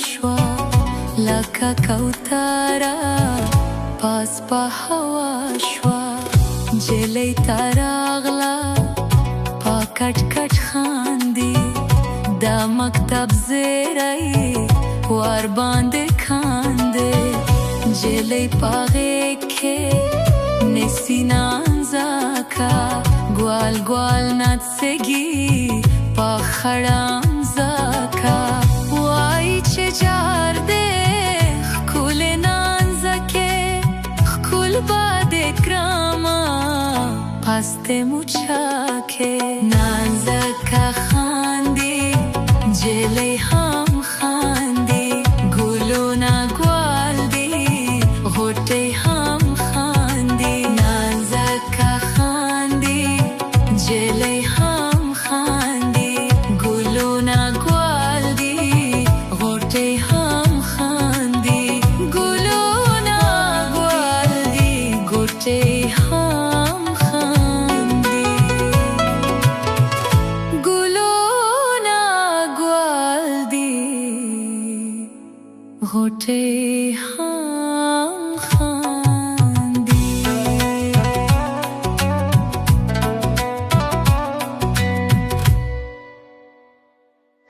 شوا لکه کوتره پاس په هوا شوا جلی تا راغله په کټ کټ خاندي دا مکتب زیری ور باندې کاندي جلی په غیږ کې نیسي نازکه ګوال ګوال نڅېږي په خړه مځکه وایي چې جار دی ښکلې نازکې ښکل به دې کړمه پستې مچکې نازکه خاندي جلی هم خاندي ګلونه ګوال دي غوټۍ هم خاندي نازکه خاندي جلی هم خاندي ګلونه ګوال دي غوټۍ هم خاندي ګلونه ګوال دي غوټۍ هم خاندي ګلونه ګوال دي غوټۍ هم